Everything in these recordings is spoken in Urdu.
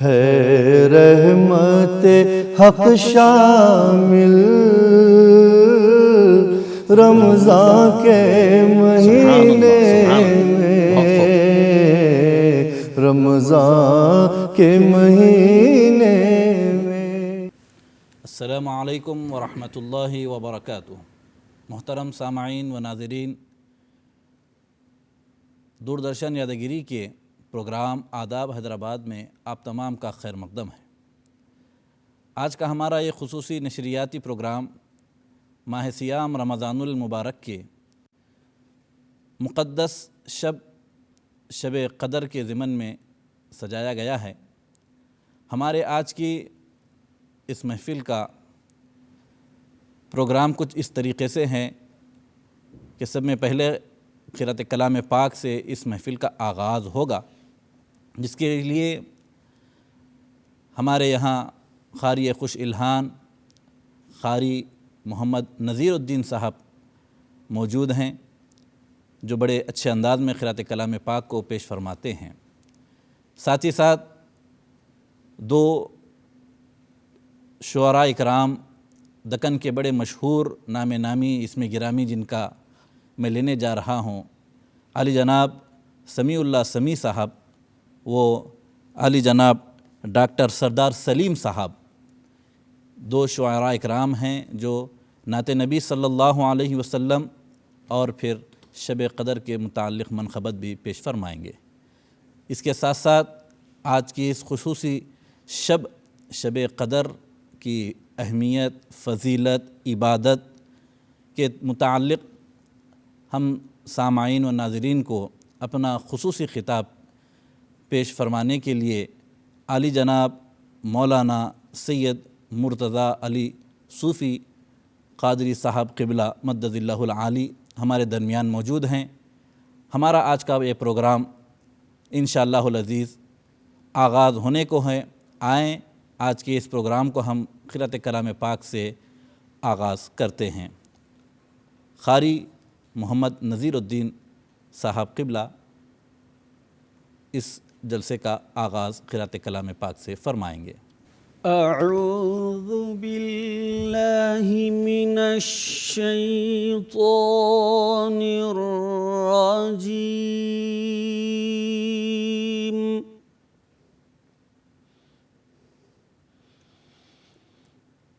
ہے رحمت حق شامل رمضان کے مہینے میں، رمضان کے مہینے میں۔ السلام علیکم ورحمۃ اللہ وبرکاتہ۔ محترم سامعین و ناظرین، دوردرشن یادگیری کے پروگرام آداب حیدرآباد میں آپ تمام کا خیر مقدم ہے۔ آج کا ہمارا یہ خصوصی نشریاتی پروگرام ماہ صیام رمضان المبارک کے مقدس شب قدر کے ضمن میں سجایا گیا ہے۔ ہمارے آج کی اس محفل کا پروگرام کچھ اس طریقے سے ہیں کہ سب میں پہلے قرأت کلام پاک سے اس محفل کا آغاز ہوگا، جس کے لیے ہمارے یہاں قاری خوش الحان قاری محمد نذیر الدین صاحب موجود ہیں، جو بڑے اچھے انداز میں قرأت کلام پاک کو پیش فرماتے ہیں۔ ساتھ ہی ساتھ دو شعراء اکرام دکن کے بڑے مشہور نام نامی اسم گرامی جن کا میں لینے جا رہا ہوں، علی جناب سمیع اللہ سمیع صاحب، وہ علی جناب ڈاکٹر سردار سلیم صاحب، دو شعراء اکرام ہیں جو نعت نبی صلی اللہ علیہ وسلم اور پھر شب قدر کے متعلق منقبت بھی پیش فرمائیں گے۔ اس کے ساتھ ساتھ آج کی اس خصوصی شب قدر کی اہمیت، فضیلت، عبادت کے متعلق ہم سامعین و ناظرین کو اپنا خصوصی خطاب پیش فرمانے کے لیے علی جناب مولانا سید مرتضیٰ علی صوفی قادری صاحب قبلہ مدد اللہ العالی ہمارے درمیان موجود ہیں۔ ہمارا آج کا یہ پروگرام انشاءاللہ العزیز آغاز ہونے کو ہے۔ آئیں آج کے اس پروگرام کو ہم قرأت کلام پاک سے آغاز کرتے ہیں۔ قاری محمد نذیر الدین صاحب قبلہ اس جلسے کا آغاز قرأت کلام پاک سے فرمائیں گے۔ اعوذ باللہ من الشیطان الرجیم۔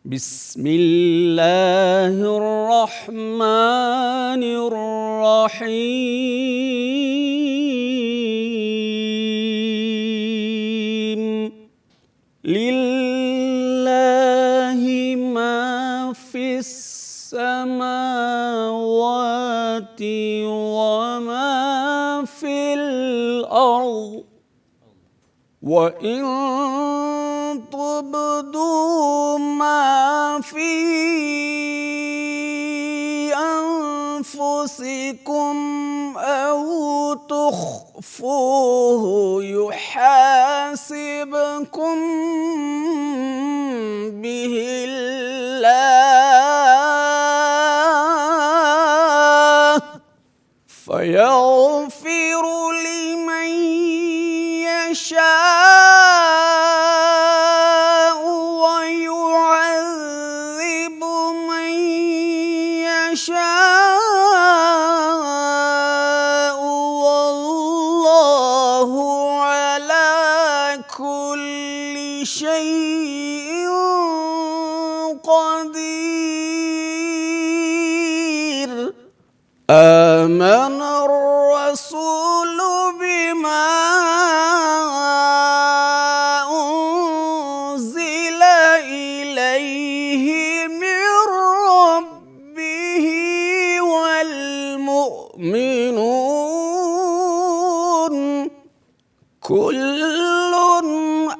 بسم اللہ الرحمن الرحیم۔ للہ ما فی السماوات وما فی الارض وَإِن تُبْدُوا مَا فِي أَنفُسِكُمْ أَوْ تُخْفُوهُ يُحَاسِبْكُم بِهِ اللَّهُ فَيَغْفِرُ لِمَن يشاء ويعذب من يشاء والله على كل شيء قدير۔ آمن الرسول بما كل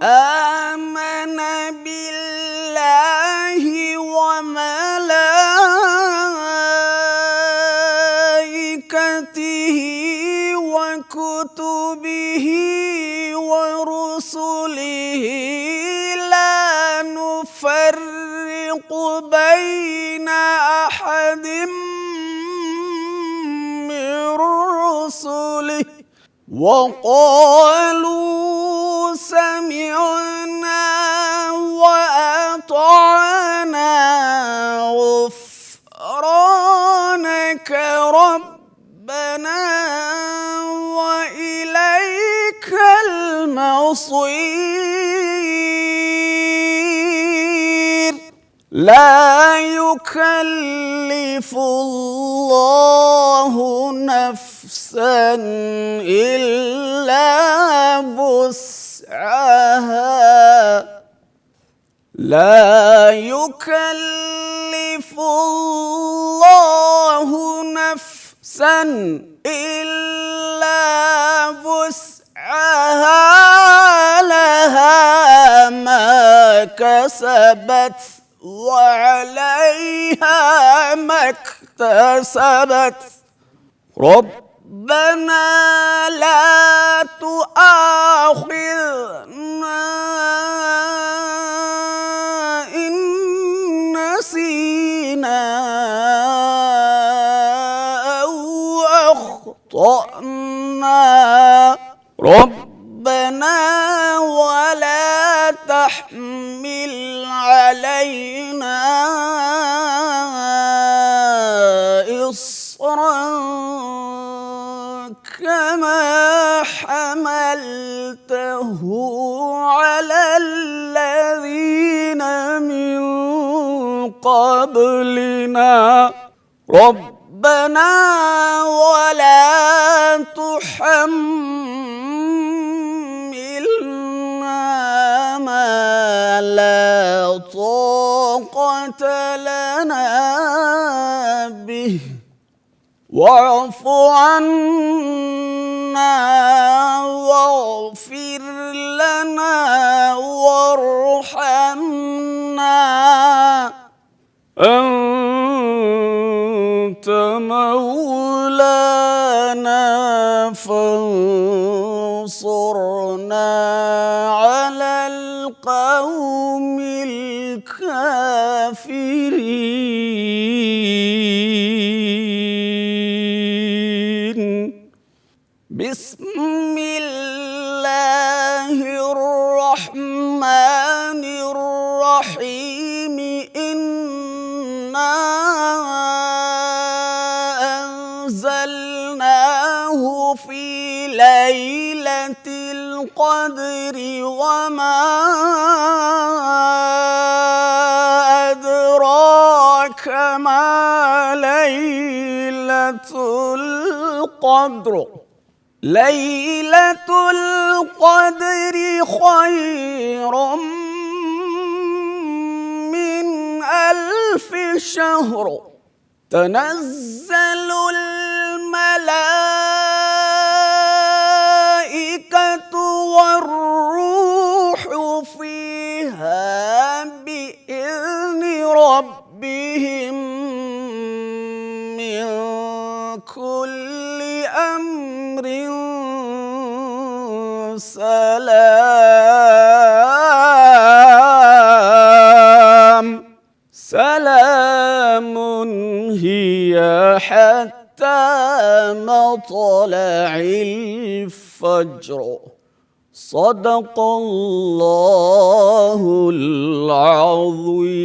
آمن بالله وملائكته وكتبه ورسله لا نفرق بين أحد من رسله وقالوا سمعنا وأطعنا غفرانك ربنا وإليك المصير. لا يكلف الله نفسا إلا وسعها. لا يكلف الله نفسا إلا وسعها. لها ما كسبت وعليها ما اكتسبت. ربنا لا تؤاخذنا إن نسينا أو أخطأنا. ربنا ولا تحمل علينا إصرا كما حملته على الذين من قبلنا. ربنا ولا تحملنا ما لا طاقة لنا به واعف عنا واغفر لنا وارحمنا أنت مولانا فانصرنا على القوم الكافرين. بسم الله الرحمن الرحيم. إنا أنزلناه في ليلة القدر وما أدراك ما ليلة القدر. ليلة القدر خير من 1000 شهر. تنزل الملائكة والروح فيها بإذن ربهم من كل أمر سلام. سلام هي حتى مطلع الفجر. صدق الله العظيم.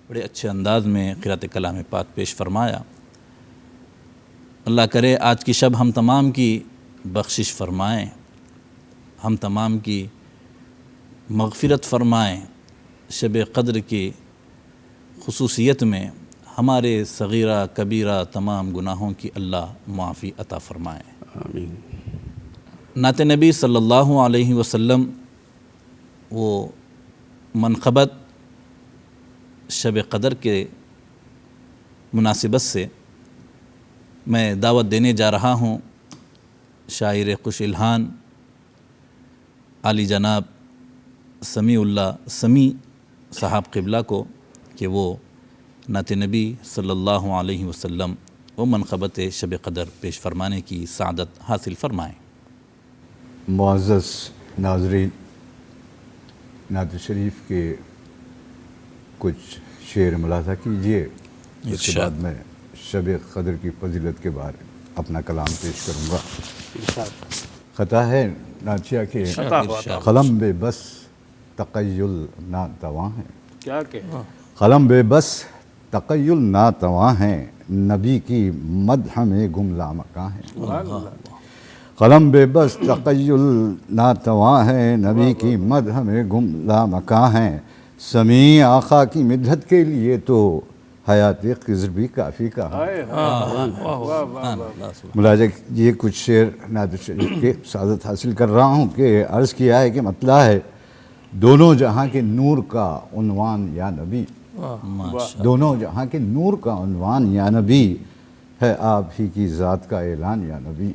بڑے اچھے انداز میں قرأت کلام پاک پیش فرمایا. اللہ کرے آج کی شب ہم تمام کی بخشش فرمائیں، ہم تمام کی مغفرت فرمائیں. شب قدر کی خصوصیت میں ہمارے صغیرہ کبیرہ تمام گناہوں کی اللہ معافی عطا فرمائیں. آمین. نعت نبی صلی اللہ علیہ وسلم وہ منقبت شب قدر کے مناسبت سے میں دعوت دینے جا رہا ہوں شاعر خوش الحان علی جناب سمیع اللہ سمیع صاحب قبلہ کو کہ وہ نعت نبی صلی اللہ علیہ وسلم و منقبت شب قدر پیش فرمانے کی سعادت حاصل فرمائیں. معزز ناظرین، نعت شریف کے کچھ شعر ملاحظہ کیجئے، اس کے بعد میں شب قدر کی فضیلت کے بارے اپنا کلام پیش کروں گا۔ خطا ہے ناچیہ کے ارشاد۔ قلم بے بس تقیل ناتواں ہے، کیا کہ قلم بے بس تقیل ناتواں ہے، نبی کی مدح میں گم لامکاں ہے۔ قلم بے بس تقیل ناتواں ہے، نبی کی مدح میں گم لامکاں ہے، سمیع آقا کی مدحت کے لیے تو حیات خضر بھی کافی کہا۔ ملاحظہ یہ کچھ شعر نعت شریف کے سعادت حاصل کر رہا ہوں کہ عرض کیا ہے کہ مطلع ہے دونوں جہاں کے نور کا عنوان یا نبی، دونوں جہاں کے نور کا عنوان یا نبی، ہے آپ ہی کی ذات کا اعلان یا نبی،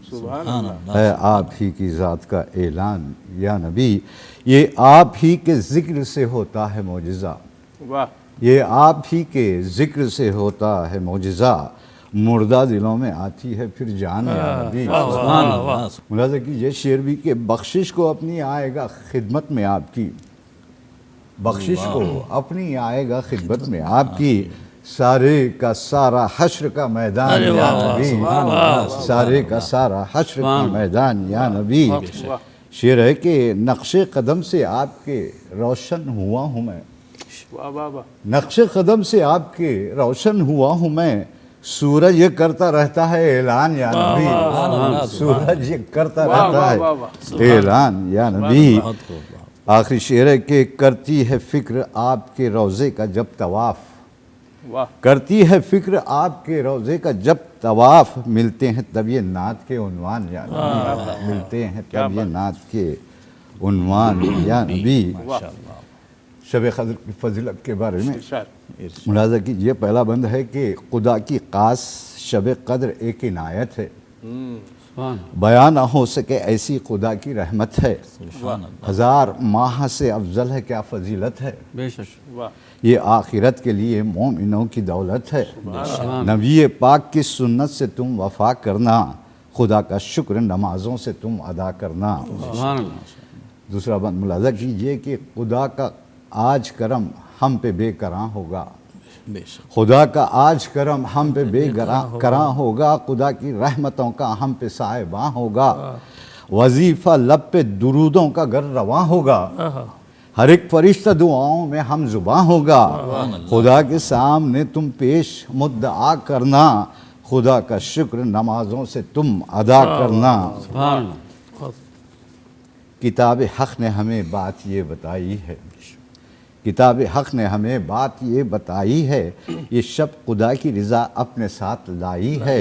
ہے آپ ہی کی ذات کا اعلان یا نبی، یہ آپ ہی کے ذکر سے ہوتا ہے معجزہ، یہ آپ ہی کے ذکر سے ہوتا ہے معجزہ، مردہ دلوں میں آتی ہے پھر جان یا نبی۔ ملاحظہ کیجئے شعر بھی کہ بخشش کو اپنی آئے گا خدمت میں آپ کی، بخشش کو اپنی آئے گا خدمت میں آپ کی، سارے کا سارا حشر کا میدان یا نبی، سارے کا سارا حشر کا میدان یا نبی۔ شعر ہے کہ نقش قدم سے آپ کے روشن ہوا ہوں میں، نقش قدم سے آپ کے روشن ہوا ہوں میں، سورج یہ کرتا رہتا ہے اعلان یا نبی، سورج یہ کرتا رہتا ہے اعلان یا نبی۔ آخری شعر ہے کہ کرتی ہے فکر آپ کے روضے کا جب طواف، کرتی ہے فکر آپ کے روضے کا جب طواف، ملتے ہیں تب یہ نعت کے عنوان یا نبی، ملتے ہیں تب یہ نعت کے عنوان یا نبی۔ شب قدر کی فضیلت کے بارے میں ملاحظہ کیجئے، پہلا بند ہے کہ خدا کی خاص شب قدر ایک عنایت ہے، بیان نہ ہو سکے ایسی خدا کی رحمت ہے، ہزار ماہ سے افضل ہے کیا فضیلت ہے، یہ آخرت کے لیے مومنوں کی دولت ہے، نبی پاک کی سنت سے تم وفا کرنا، خدا کا شکر نمازوں سے تم ادا کرنا۔ دوسرا بند ملاحظہ کیجئے کہ خدا کا آج کرم ہم پہ بے کراں ہوگا، خدا کا آج کرم ہم پہ بے کراں ہوگا، خدا کی رحمتوں کا ہم پہ سائباں ہوگا، وظیفہ لب پہ درودوں کا گر رواں ہوگا، ہر ایک فرشتہ دعاؤں میں ہم زباں ہوگا، خدا کے سامنے تم پیش مدعا کرنا، خدا کا شکر نمازوں سے تم ادا کرنا۔ کتاب حق نے ہمیں بات یہ بتائی ہے، کتاب حق نے ہمیں بات یہ بتائی ہے، یہ شب خدا کی رضا اپنے ساتھ لائی ہے،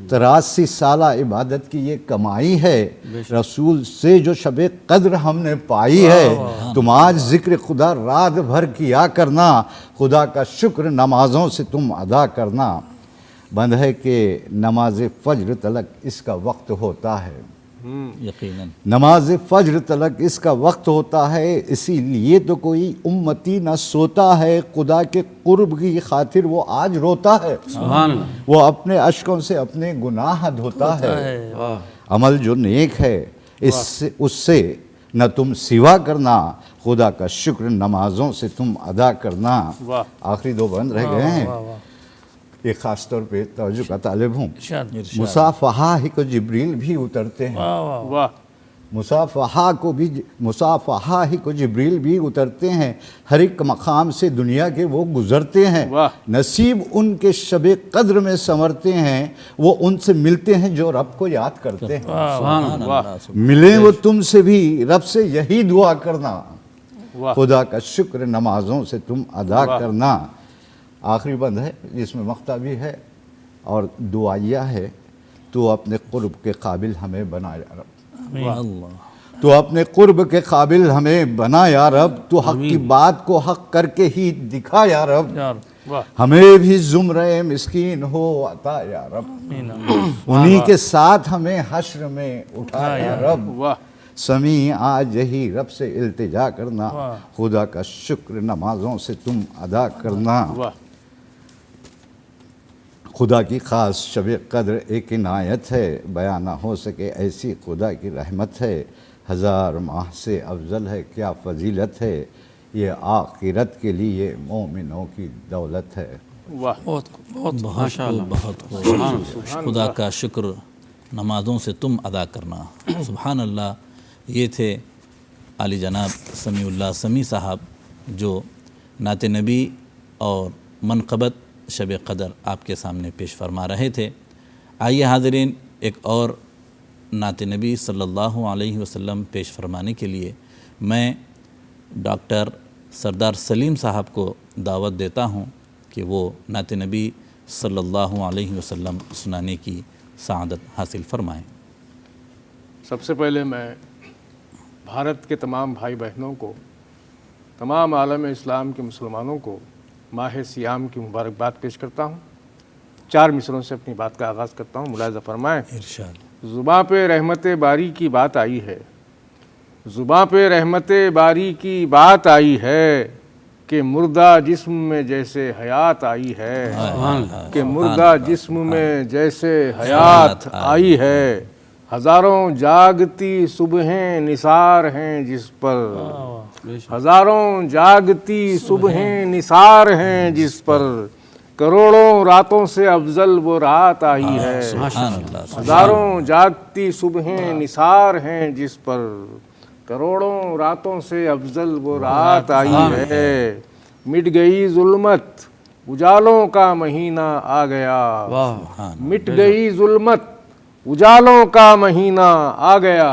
83 سالہ عبادت کی یہ کمائی ہے، رسول سے جو شب قدر ہم نے پائی ہے، تم آج ذکر خدا رات بھر کیا کرنا، خدا کا شکر نمازوں سے تم ادا کرنا۔ بند ہے کہ نماز فجر تلک اس کا وقت ہوتا ہے، یقیناً نماز فجر تلک اس کا وقت ہوتا ہے، اسی لیے تو کوئی امتی نہ سوتا ہے، خدا کے قرب کی خاطر وہ آج روتا ہے، وہ اپنے اشکوں سے اپنے گناہ دھوتا ہے، عمل جو نیک ہے اس سے نہ تم سوا کرنا، خدا کا شکر نمازوں سے تم ادا کرنا۔ آخری دو بند رہ گئے ہیں، ایک خاص طور پہ توجہ کا طالب ہوں، مصافحہ ہی کو جبریل بھی اترتے ہیں، مصافحہ ہی کو جبریل بھی اترتے ہیں، ہر ایک مقام سے دنیا کے وہ گزرتے ہیں، نصیب ان کے شب قدر میں سنورتے ہیں، وہ ان سے ملتے ہیں جو رب کو یاد کرتے ہیں، ملیں وہ تم سے بھی رب سے یہی دعا کرنا، خدا کا شکر نمازوں سے تم ادا کرنا۔ آخری بند ہے جس میں مقطع بھی ہے اور دعائیہ ہے، تو اپنے قرب کے قابل ہمیں بنا یا رب، تو اپنے قرب کے قابل ہمیں بنا یا رب، تو حق کی بات کو حق کر کے ہی دکھا یا رب، ہمیں بھی زمرہ مسکین ہو عطا یا رب، انہی کے ساتھ ہمیں حشر میں اٹھا یا رب، سمیع آج یہی رب سے التجا کرنا، خدا کا شکر نمازوں سے تم ادا کرنا۔ خدا کی خاص شب قدر ایک عنایت ہے، بیان نہ ہو سکے ایسی خدا کی رحمت ہے، ہزار ماہ سے افضل ہے کیا فضیلت ہے، یہ آخرت کے لیے مومنوں کی دولت ہے۔ واہ بہت خدا کا شکر نمازوں سے تم ادا کرنا. سبحان اللہ. یہ تھے عالی جناب سمیع اللہ سمیع صاحب جو نعت نبی اور منقبت شب قدر آپ کے سامنے پیش فرما رہے تھے. آئیے حاضرین ایک اور نعت نبی صلی اللہ علیہ وسلم پیش فرمانے کے لیے میں ڈاکٹر سردار سلیم صاحب کو دعوت دیتا ہوں کہ وہ نعت نبی صلی اللہ علیہ وسلم سنانے کی سعادت حاصل فرمائیں. سب سے پہلے میں بھارت کے تمام بھائی بہنوں کو، تمام عالم اسلام کے مسلمانوں کو ماہ سیام کی مبارکباد پیش کرتا ہوں. 4 مصروں سے اپنی بات کا آغاز کرتا ہوں. ملاحظہ فرمائیں. زباں پہ رحمت باری کی بات آئی ہے، زباں پہ رحمت باری کی بات آئی ہے کہ مردہ جسم میں جیسے حیات آئی ہے، کہ مردہ جسم میں جیسے حیات آئی ہے. ہزاروں جاگتی صبحیں نثار ہیں جس پر، ہزاروں جاگتی صبحیں نثار ہیں جس پر، کروڑوں راتوں سے افضل وہ رات آئی ہے. ہزاروں جاگتی صبحیں نثار ہیں جس پر، کروڑوں راتوں سے افضل وہ رات آئی ہے. مٹ گئی ظلمت اجالوں کا مہینہ آ گیا، مٹ گئی ظلمت اجالوں کا مہینہ آ گیا،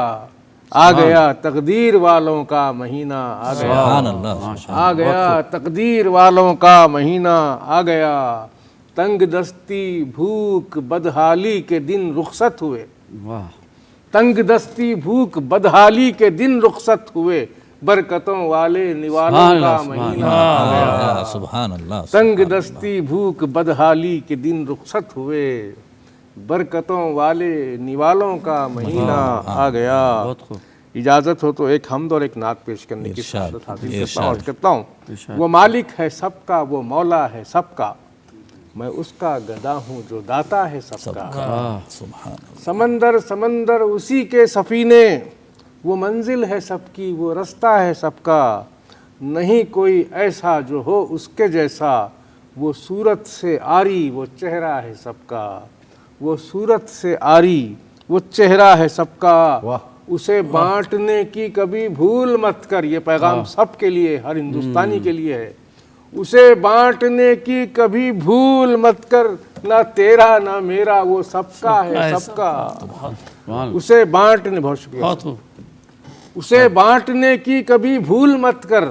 آ گیا تقدیر والوں کا مہینہ آ گیا، آ گیا تقدیر والوں کا مہینہ آ گیا. تنگ دستی بھوک بدحالی کے دن رخصت ہوئے، تنگ دستی بھوک بدحالی کے دن رخصت ہوئے، برکتوں والے نوالوں کا مہینہ آ گیا. سبحان اللہ. تنگ دستی بھوک بدحالی کے دن رخصت ہوئے، برکتوں والے نوالوں کا مہینہ آ گیا. اجازت ہو تو ایک حمد اور ایک نعت پیش کرنے کی سعادت حاصل کرتا ہوں. وہ مالک ہے سب کا، وہ مولا ہے سب کا، میں اس کا گدا ہوں جو داتا ہے سب کا. سمندر سمندر اسی کے سفینے، وہ منزل ہے سب کی، وہ رستہ ہے سب کا. نہیں کوئی ایسا جو ہو اس کے جیسا، وہ صورت سے آری وہ چہرہ ہے سب کا، وہ صورت سے آری وہ چہرہ ہے سب کا. اسے بانٹنے کی کبھی بھول مت کر. یہ پیغام سب کے لیے، ہر ہندوستانی کے لیے ہے. اسے بانٹنے کی کبھی بھول مت کر، نہ تیرا نہ میرا وہ سب کا ہے سب کا. اسے بانٹنے، بہت شکریہ، اسے بانٹنے کی کبھی بھول مت کر،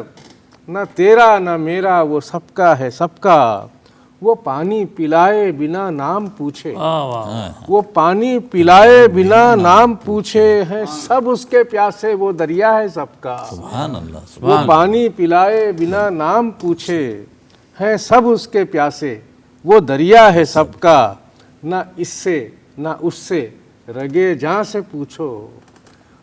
نہ تیرا نہ میرا وہ سب کا ہے سب کا. وہ پانی پلائے بنا نام پوچھے، وہ پانی پلائے بنا نام پوچھے، ہیں سب اس کے پیاسے وہ دریا ہے سب کا. وہ پانی پلائے بنا نام پوچھے، ہیں سب اس کے پیاسے وہ دریا ہے سب کا. نہ اس سے نہ اس سے رگے جاں سے پوچھو،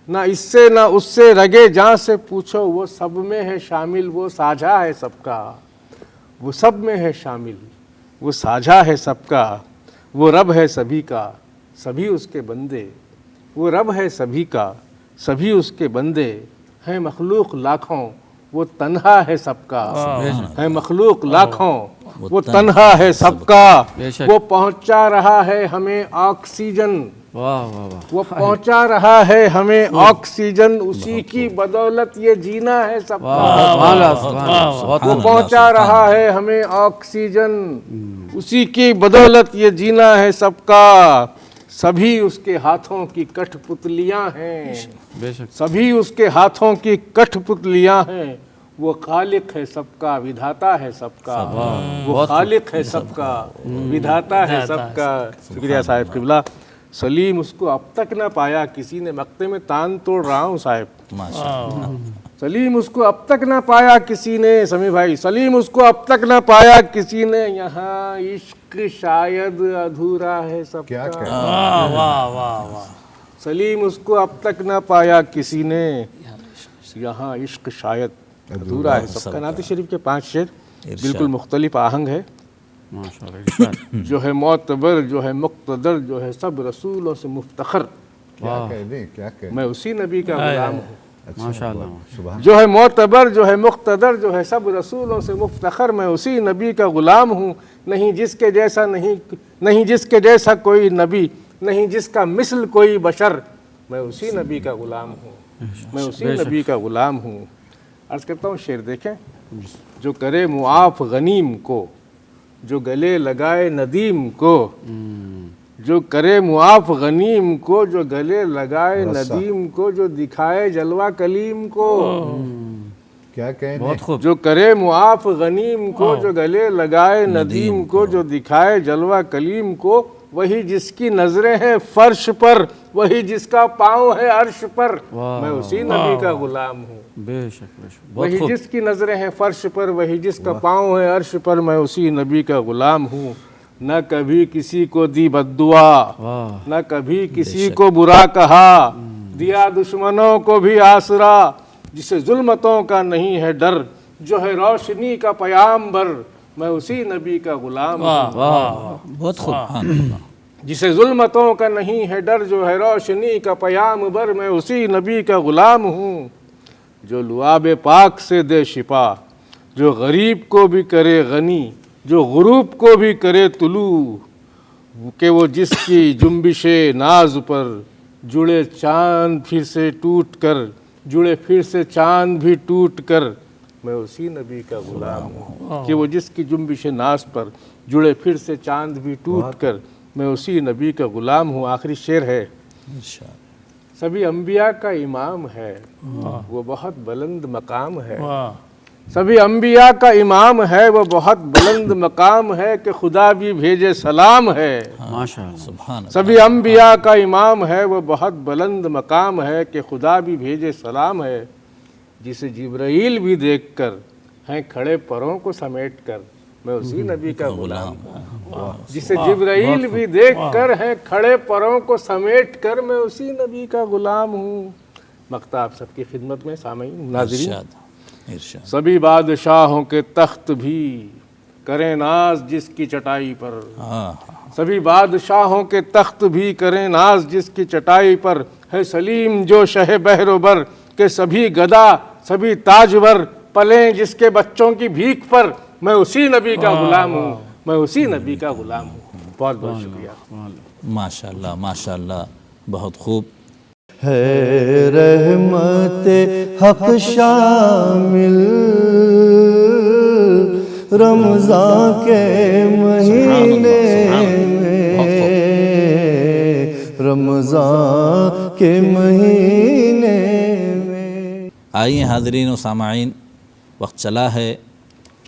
نہ اس سے نہ اس سے رگے جاں سے پوچھو، وہ سب میں ہے شامل وہ ساجھا ہے سب کا. وہ سب میں ہے شامل وہ ساجھا ہے سب کا. وہ رب ہے سبھی کا، سبھی اس کے بندے، وہ رب ہے سبھی کا، سبھی اس کے بندے. ہیں مخلوق لاکھوں وہ تنہا ہے سب کا، ہے مخلوق لاکھوں وہ تنہا ہے سب کا. وہ پہنچا رہا ہے ہمیں آکسیجن، وہ پہنچا رہا ہے ہمیں آکسیجن، اسی کی بدولت یہ جینا ہے سب کا. وہ پہنچا رہا ہے ہمیں آکسیجن، اسی کی بدولت یہ جینا ہے سب کا. سبھی اس کے ہاتھوں کی کٹھ پتلیاں ہیں، سبھی اس کے ہاتھوں کی کٹھ پتلیاں ہیں. وہ خالق ہے سب کا، ودھاتا ہے سب کا. وہ خالق ہے سب کا، ودھاتا ہے سب کا. شکریہ صاحب قبلہ. سلیم اس کو اب تک نہ پایا کسی نے، مقطع میں تان توڑ رہا ہوں صاحب. سلیم اس کو اب تک نہ پایا کسی نے، سمیع بھائی، سلیم اس کو اب تک نہ پایا کسی نے، یہاں عشق شاید ادھورا ہے سب کا. سلیم اس کو اب تک نہ پایا کسی نے، یہاں عشق شاید ادھورا ہے سب کا. نعت شریف کے 5 شعر بالکل مختلف آہنگ ہے. جو ہے معتبر، جو ہے مقتدر، جو ہے سب رسولوں سے مفتخر، کیا کہہ دیں، کیا کہہ دیں. میں اسی نبی کا غلام ہوں. سبحان جو ہے معتبر جو ہے مقتدر جو ہے سب رسولوں سے مفتخر، میں اسی نبی کا غلام ہوں، نہیں جس کے جیسا نہیں جس کے جیسا کوئی نبی، نہیں جس کا مثل کوئی بشر، میں اسی نبی کا غلام ہوں، میں اسی نبی کا غلام ہوں۔ عرض کرتا ہوں شعر دیکھیں، جو کرے معاف غنیم کو، جو گلے لگائے ندیم کو، جو کرے معاف غنیم کو، جو گلے لگائے ندیم کو، جو دکھائے جلوہ کلیم کو، کیا کہیں جو کرے معاف غنیم کو، جو گلے لگائے ندیم کو، جو دکھائے جلوہ کلیم کو، وہی جس کی نظریں ہیں فرش پر، وہی جس کا پاؤں ہے عرش پر، میں اسی نبی کا غلام ہوں۔ بے شک بے شک، وہی جس کی نظریں ہیں فرش پر، وہی جس کا پاؤں ہے عرش پر، میں اسی نبی کا غلام ہوں۔ نہ کبھی کسی کو دی بد دعا، نہ کبھی کسی کو برا کہا، دیا دشمنوں کو بھی آسرا، جسے ظلمتوں کا نہیں ہے ڈر، جو ہے روشنی کا پیامبر، میں اسی نبی کا غلام ہوں۔ بہت خوب، جسے ظلمتوں کا نہیں ہے ڈر، جو ہے روشنی کا پیامبر، میں اسی نبی کا غلام ہوں۔ جو لعاب پاک سے دے شفا، جو غریب کو بھی کرے غنی، جو غروب کو بھی کرے طلوع، کہ وہ جس کی جنبش ناز پر جڑے چاند پھر سے ٹوٹ کر، جڑے پھر سے چاند بھی ٹوٹ کر، میں اسی نبی کا غلام ہوں۔ کہ وہ جس کی جنبش ناز پر جڑے پھر سے چاند بھی ٹوٹ کر، میں اسی نبی کا غلام ہوں۔ آخری شعر ہے، سبھی انبیاء کا امام ہے، وہ بہت بلند مقام ہے۔ سبھی انبیاء کا امام ہے، وہ بہت بلند مقام ہے، کہ خدا بھی بھیجے سلام ہے۔ سبحان سبھی انبیاء کا امام ہے، وہ بہت بلند مقام ہے، کہ خدا بھی بھیجے سلام ہے۔ جسے جبرائیل بھی دیکھ کر ہیں کھڑے پروں کو سمیٹ کر، میں اسی نبی کا غلام ہوں۔ جسے جبرائیل بھی دیکھ کر ہیں کھڑے پروں کو سمیٹ کر، میں اسی نبی کا غلام ہوں۔ مقطع آپ سب کی خدمت میں سامعین ناظرین۔ ارشاد۔ سبھی بادشاہوں کے تخت بھی کریں ناز جس کی چٹائی پر، سبھی بادشاہوں کے تخت بھی کریں ناز جس کی چٹائی پر، ہے سلیم جو شہ بحر و بر، کہ سبھی گدا سبھی تاجور پلیں جس کے بچوں کی بھیک پر، میں اسی نبی کا غلام ہوں، میں اسی نبی کا غلام ہوں۔ بہت بہت شکریہ۔ ماشاءاللہ ماشاءاللہ، بہت خوب۔ ہے رحمت حق شامل رمضان کے مہینے میں، رمضان کے مہینے میں۔ آئیے حاضرین و سامعین، وقت چلا ہے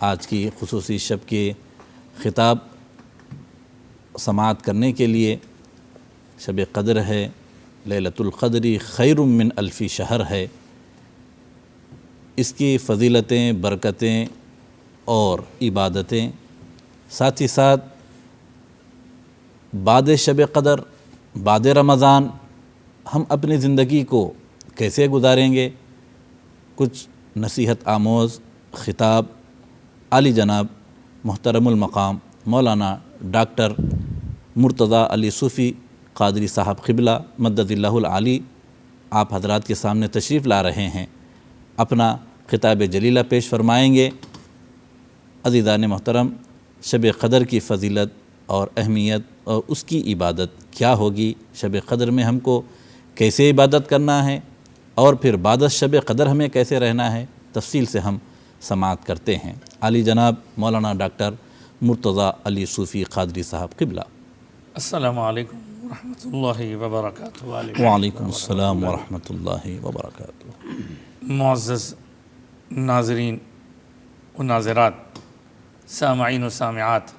آج کی خصوصی شب کے خطاب سماعت کرنے کے لیے۔ شب قدر ہے، لیلۃ القدر خیر من الف شہر ہے۔ اس کی فضیلتیں، برکتیں اور عبادتیں، ساتھ ہی ساتھ بعد شب قدر، بعد رمضان ہم اپنی زندگی کو کیسے گزاریں گے، کچھ نصیحت آموز خطاب عالی جناب محترم المقام مولانا ڈاکٹر مرتضیٰ علی صوفی قادری صاحب قبلہ مدد اللہ العالی آپ حضرات کے سامنے تشریف لا رہے ہیں، اپنا خطاب جلیلہ پیش فرمائیں گے۔ عزیزان محترم، شب قدر کی فضیلت اور اہمیت اور اس کی عبادت کیا ہوگی، شب قدر میں ہم کو کیسے عبادت کرنا ہے، اور پھر بعد شب قدر ہمیں کیسے رہنا ہے، تفصیل سے ہم سماعت کرتے ہیں۔ علی جناب مولانا ڈاکٹر مرتضیٰ علی صوفی قادری صاحب قبلہ۔ السلام علیکم ورحمۃ اللہ وبرکاتہ۔ وعلیکم السلام ورحمۃ اللہ وبرکاتہ۔ معزز ناظرین و ناظرات، سامعین و سامعات،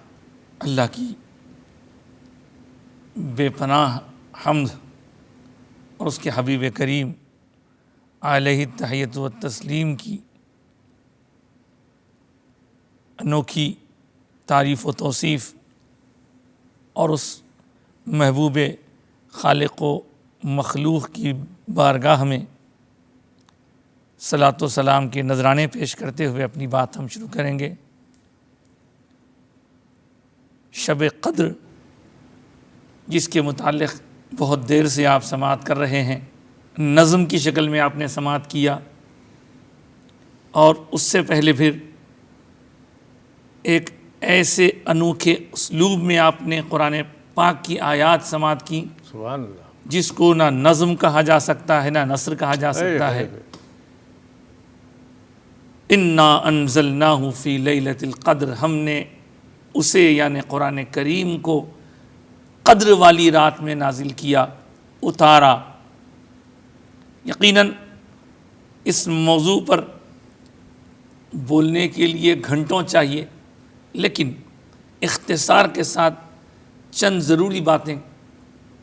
اللہ کی بے پناہ حمد اور اس کے حبیب کریم علیہ التحیۃ و تسلیم کی انوکھی تعریف و توصیف، اور اس محبوب خالق و مخلوق کی بارگاہ میں صلاۃ و سلام کے نذرانے پیش کرتے ہوئے اپنی بات ہم شروع کریں گے۔ شب قدر، جس کے متعلق بہت دیر سے آپ سماعت کر رہے ہیں، نظم کی شکل میں آپ نے سماعت کیا، اور اس سے پہلے پھر ایک ایسے انوکھے اسلوب میں آپ نے قرآن پاک کی آیات سماعت کی سبحان اللہ. جس کو نہ نظم کہا جا سکتا ہے نہ نثر کہا جا سکتا ہے. انا انزلناہ فی لیلۃ القدر، ہم نے اسے یعنی قرآن کریم کو قدر والی رات میں نازل کیا، اتارا. یقیناً اس موضوع پر بولنے کے لیے گھنٹوں چاہیے، لیکن اختصار کے ساتھ چند ضروری باتیں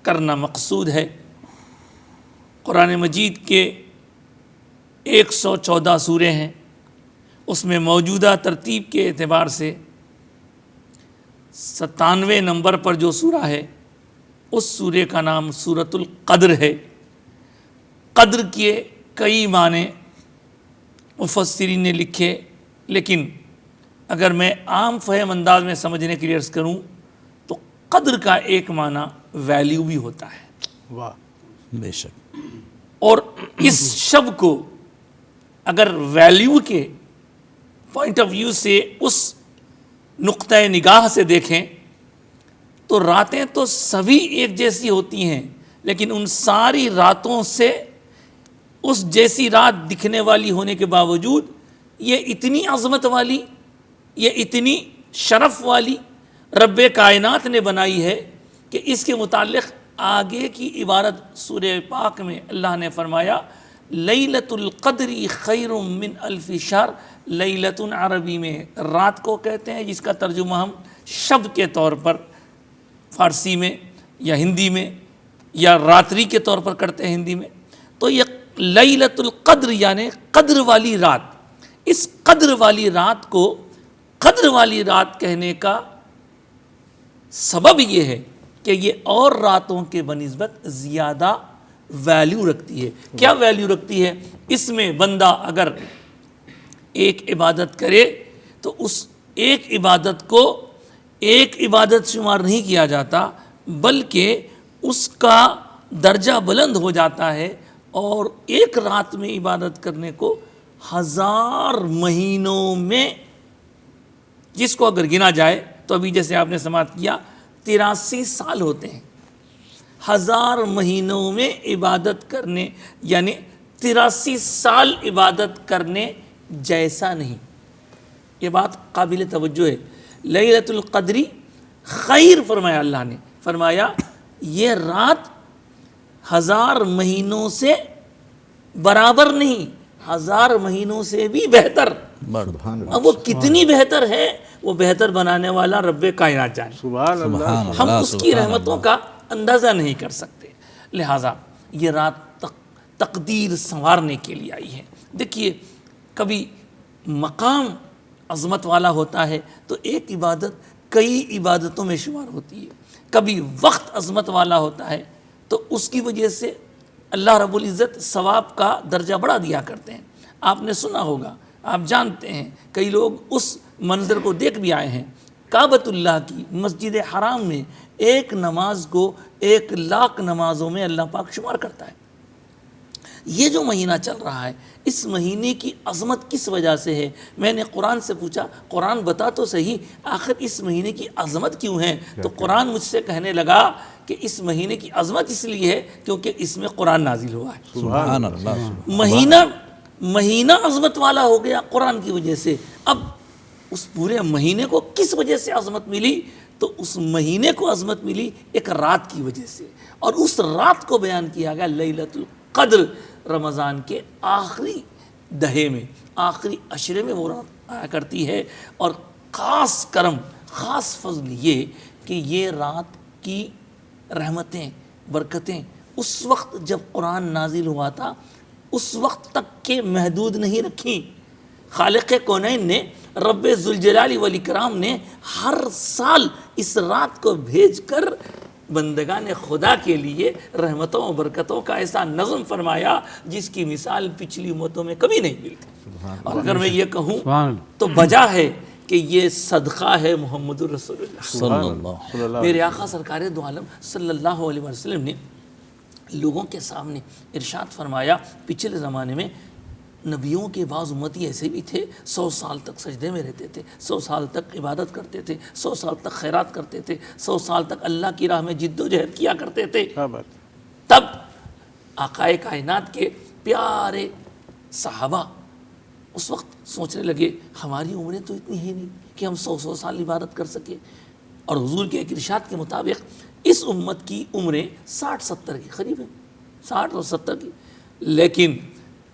کرنا مقصود ہے. قرآن مجید کے 114 سورے ہیں، اس میں موجودہ ترتیب کے اعتبار سے 97 نمبر پر جو سورہ ہے اس سورے کا نام سورۃ القدر ہے. قدر کے کئی معنی مفسرین نے لکھے، لیکن اگر میں عام فہم انداز میں سمجھنے کے لیے عرض کروں تو قدر کا ایک معنی ویلیو بھی ہوتا ہے. واہ. بے شک. اور اس شب کو اگر ویلیو کے پوائنٹ آف ویو سے اس نقطۂ نگاہ سے دیکھیں تو راتیں تو سبھی ایک جیسی ہوتی ہیں، لیکن ان ساری راتوں سے اس جیسی رات دکھنے والی ہونے کے باوجود یہ اتنی عظمت والی، یہ اتنی شرف والی رب کائنات نے بنائی ہے کہ اس کے متعلق آگے کی عبارت سورہ پاک میں اللہ نے فرمایا لیلۃ القدر خیر من الف شہر. لیلۃ عربی میں رات کو کہتے ہیں، جس کا ترجمہ ہم شب کے طور پر فارسی میں یا ہندی میں یا راتری کے طور پر کرتے ہیں ہندی میں. تو یہ لیلۃ القدر یعنی قدر والی رات. اس قدر والی رات کو قدر والی رات کہنے کا سبب یہ ہے کہ یہ اور راتوں کے بنسبت زیادہ ویلیو رکھتی ہے. کیا ویلیو رکھتی ہے؟ اس میں بندہ اگر ایک عبادت کرے تو اس ایک عبادت کو ایک عبادت شمار نہیں کیا جاتا، بلکہ اس کا درجہ بلند ہو جاتا ہے، اور ایک رات میں عبادت کرنے کو 1000 مہینوں میں، جس کو اگر گنا جائے تو ابھی جیسے آپ نے سماعت کیا 83 سال ہوتے ہیں. 1000 مہینوں میں عبادت کرنے یعنی 83 سال عبادت کرنے جیسا نہیں. یہ بات قابل توجہ ہے. لیلۃ القدری خیر فرمایا اللہ نے، فرمایا یہ رات 1000 مہینوں سے برابر نہیں، 1000 مہینوں سے بھی بہتر. اب وہ کتنی بہتر ہے وہ بہتر بنانے والا رب کائنات جانے. سبحان اللہ. ہم اس کی رحمتوں کا اندازہ نہیں کر سکتے. لہٰذا یہ رات تقدیر سنوارنے کے لیے آئی ہے. دیکھیے کبھی مقام عظمت والا ہوتا ہے تو ایک عبادت کئی عبادتوں میں شمار ہوتی ہے. کبھی وقت عظمت والا ہوتا ہے تو اس کی وجہ سے اللہ رب العزت ثواب کا درجہ بڑھا دیا کرتے ہیں. آپ نے سنا ہوگا، آپ جانتے ہیں، کئی لوگ اس منظر کو دیکھ بھی آئے ہیں. کعبۃ اللہ کی مسجد حرام میں ایک نماز کو 1,00,000 نمازوں میں اللہ پاک شمار کرتا ہے. یہ جو مہینہ چل رہا ہے اس مہینے کی عظمت کس وجہ سے ہے؟ میں نے قرآن سے پوچھا، قرآن بتا تو صحیح آخر اس مہینے کی عظمت کیوں ہے؟ تو قرآن مجھ سے کہنے لگا کہ اس مہینے کی عظمت اس لیے ہے کیونکہ اس میں قرآن نازل ہوا ہے. سبحان مہینہ اللہ. مہینہ عظمت والا ہو گیا قرآن کی وجہ سے. اب اس پورے مہینے کو کس وجہ سے عظمت ملی؟ تو اس مہینے کو عظمت ملی ایک رات کی وجہ سے، اور اس رات کو بیان کیا گیا لیلۃ القدر. رمضان کے آخری دہے میں، آخری عشرے میں وہ رات آیا کرتی ہے. اور خاص کرم، خاص فضل یہ کہ یہ رات کی رحمتیں، برکتیں اس وقت جب قرآن نازل ہوا تھا اس وقت تک کے محدود نہیں رکھیں. خالق کونین نے، رب ذوالجلال والاکرام نے ہر سال اس رات کو بھیج کر بندگان خدا کے لیے رحمتوں و برکتوں کا ایسا نظم فرمایا جس کی مثال پچھلی امتوں میں کبھی نہیں ملتی. اور اگر میں یہ کہوں تو بجا ہے کہ یہ صدقہ ہے محمد رسول اللہ صلی اللہ. میرے آقا سرکار دو عالم صلی اللہ علیہ وسلم نے لوگوں کے سامنے ارشاد فرمایا پچھلے زمانے میں نبیوں کے بعض امتی ایسے بھی تھے 100 سال تک سجدے میں رہتے تھے، 100 سال تک عبادت کرتے تھے، 100 سال تک خیرات کرتے تھے، 100 سال تک اللہ کی راہ میں جد و جہد کیا کرتے تھے۔ تب آقائے کائنات کے پیارے صحابہ اس وقت سوچنے لگے ہماری عمریں تو اتنی ہیں نہیں کہ ہم 100 سال عبادت کر سکیں، اور حضور کے ایک ارشاد کے مطابق اس امت کی عمریں 60-70 کے قریب ہیں، 60 اور 70 کی۔ لیکن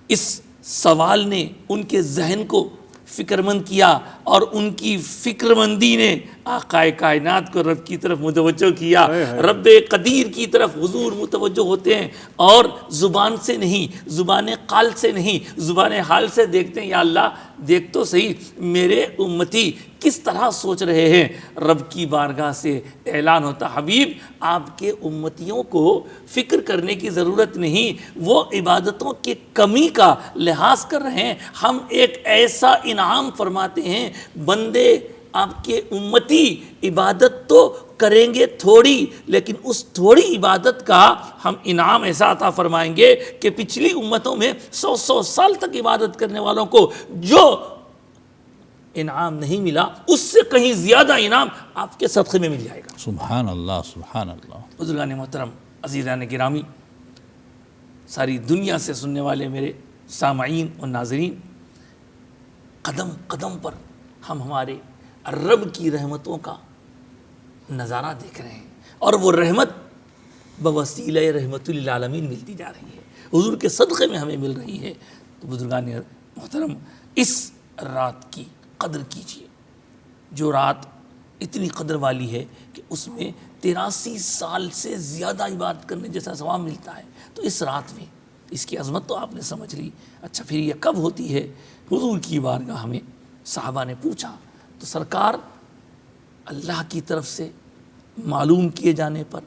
اس سوال نے ان کے ذہن کو فکر مند کیا، اور ان کی فکر مندی نے آقائے کائنات کو رب کی طرف متوجہ کیا۔ رب قدیر کی طرف حضور متوجہ ہوتے ہیں، اور زبان سے نہیں، زبان قال سے نہیں، زبان حال سے دیکھتے ہیں، یا اللہ دیکھ تو صحیح میرے امتی کس طرح سوچ رہے ہیں۔ رب کی بارگاہ سے اعلان ہوتا حبیب آپ کے امتیوں کو فکر کرنے کی ضرورت نہیں، وہ عبادتوں کی کمی کا لحاظ کر رہے ہیں، ہم ایک ایسا انعام فرماتے ہیں بندے آپ کے امتی عبادت تو کریں گے تھوڑی، لیکن اس تھوڑی عبادت کا ہم انعام ایسا عطا فرمائیں گے کہ پچھلی امتوں میں 100 سال تک عبادت کرنے والوں کو جو انعام نہیں ملا اس سے کہیں زیادہ انعام آپ کے صدقے میں مل جائے گا۔ سبحان اللہ، سبحان اللہ۔ بزرگان محترم، عزیزان گرامی، ساری دنیا سے سننے والے میرے سامعین اور ناظرین، قدم قدم پر ہم ہمارے رب کی رحمتوں کا نظارہ دیکھ رہے ہیں، اور وہ رحمت بوسیلہ رحمت للعالمین ملتی جا رہی ہے، حضور کے صدقے میں ہمیں مل رہی ہے۔ تو بزرگان محترم، اس رات کی قدر کیجیے، جو رات اتنی قدر والی ہے کہ اس میں 83 سال سے زیادہ عبادت کرنے جیسا ثواب ملتا ہے۔ تو اس رات میں اس کی عظمت تو آپ نے سمجھ لی۔ اچھا پھر یہ کب ہوتی ہے؟ حضور کی بارگاہ میں صحابہ نے پوچھا تو سرکار اللہ کی طرف سے معلوم کیے جانے پر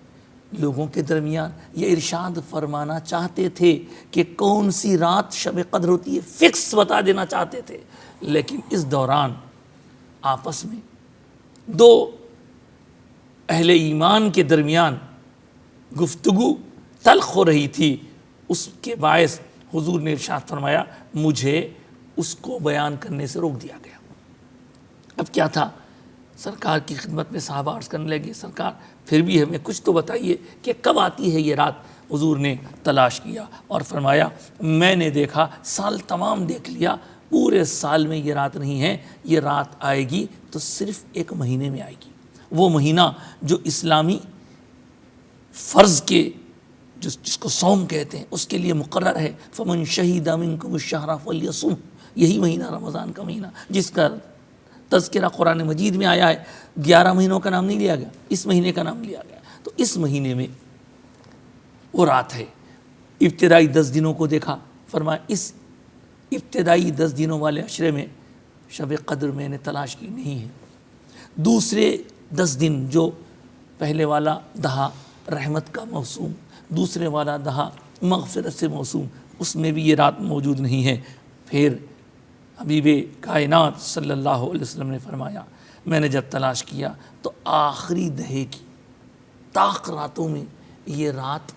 لوگوں کے درمیان یہ ارشاد فرمانا چاہتے تھے کہ کون سی رات شب قدر ہوتی ہے، فکس بتا دینا چاہتے تھے، لیکن اس دوران آپس میں دو اہل ایمان کے درمیان گفتگو تلخ ہو رہی تھی، اس کے باعث حضور نے ارشاد فرمایا مجھے اس کو بیان کرنے سے روک دیا گیا۔ اب کیا تھا؟ سرکار کی خدمت میں صحابہ عرض کرنے لگے سرکار پھر بھی ہمیں کچھ تو بتائیے کہ کب آتی ہے یہ رات۔ حضور نے تلاش کیا اور فرمایا میں نے دیکھا، سال تمام دیکھ لیا، پورے سال میں یہ رات نہیں ہے، یہ رات آئے گی تو صرف ایک مہینے میں آئے گی، وہ مہینہ جو اسلامی فرض کے جس کو صوم کہتے ہیں اس کے لیے مقرر ہے۔ فمن شہید منکم الشہر فلیصم، یہی مہینہ رمضان کا مہینہ جس کا تذکرہ قرآن مجید میں آیا ہے۔ 11 مہینوں کا نام نہیں لیا گیا، اس مہینے کا نام لیا گیا۔ تو اس مہینے میں وہ رات ہے۔ ابتدائی 10 دنوں کو دیکھا، فرمایا اس ابتدائی 10 دنوں والے عشرے میں شب قدر میں نے تلاش کی نہیں ہے۔ دوسرے 10 دن جو پہلے والا دہا رحمت کا موسوم، دوسرے والا دہا مغفرت سے موسوم، اس میں بھی یہ رات موجود نہیں ہے۔ پھر حبیب کائنات صلی اللہ علیہ وسلم نے فرمایا میں نے جب تلاش کیا تو آخری دہے کی طاق راتوں میں یہ رات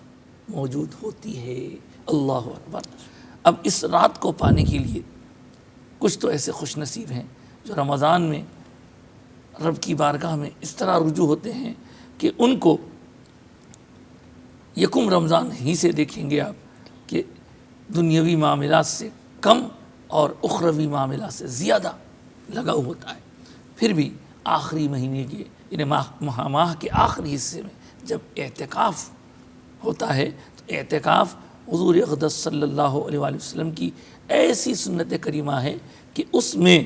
موجود ہوتی ہے۔ اللہ اکبر۔ اب اس رات کو پانے کے لیے کچھ تو ایسے خوش نصیب ہیں جو رمضان میں رب کی بارگاہ میں اس طرح رجوع ہوتے ہیں کہ ان کو یکم رمضان ہی سے دیکھیں گے آپ کہ دنیاوی معاملات سے کم اور اخروی معاملات سے زیادہ لگاؤ ہوتا ہے۔ پھر بھی آخری مہینے کے یعنی ماہ کے آخری حصے میں جب اعتکاف ہوتا ہے تو اعتکاف حضور اقدس صلی اللہ علیہ وآلہ وسلم کی ایسی سنت کریمہ ہے کہ اس میں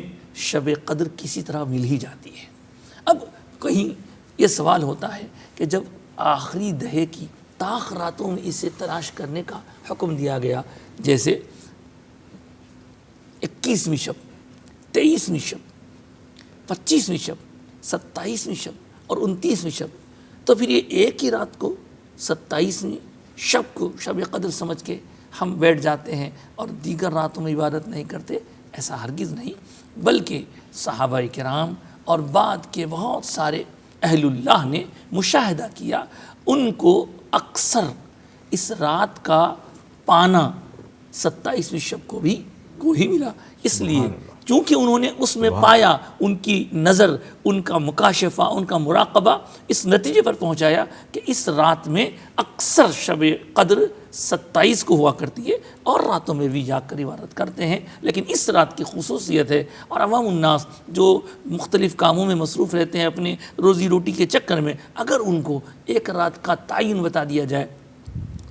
شب قدر کسی طرح مل ہی جاتی ہے۔ اب کہیں یہ سوال ہوتا ہے کہ جب آخری دہے کی طاق راتوں میں اسے تلاش کرنے کا حکم دیا گیا، جیسے 21ویں شب، 23ویں شب، 25ویں شب، 27ویں شب اور 29ویں شب، تو پھر یہ ایک ہی رات کو 27ویں شب کو شب قدر سمجھ کے ہم بیٹھ جاتے ہیں اور دیگر راتوں میں عبادت نہیں کرتے، ایسا ہرگز نہیں، بلکہ صحابہ کرام اور بعد کے بہت سارے اہل اللہ نے مشاہدہ کیا، ان کو اکثر اس رات کا پانا 27ویں شب کو ہی ملا، اس لیے چونکہ انہوں نے اس میں پایا، ان کی نظر، ان کا مکاشفہ، ان کا مراقبہ اس نتیجے پر پہنچایا کہ اس رات میں اکثر شب قدر 27 کو ہوا کرتی ہے، اور راتوں میں بھی جا کر عبادت کرتے ہیں، لیکن اس رات کی خصوصیت ہے، اور عوام الناس جو مختلف کاموں میں مصروف رہتے ہیں اپنے روزی روٹی کے چکر میں، اگر ان کو ایک رات کا تعین بتا دیا جائے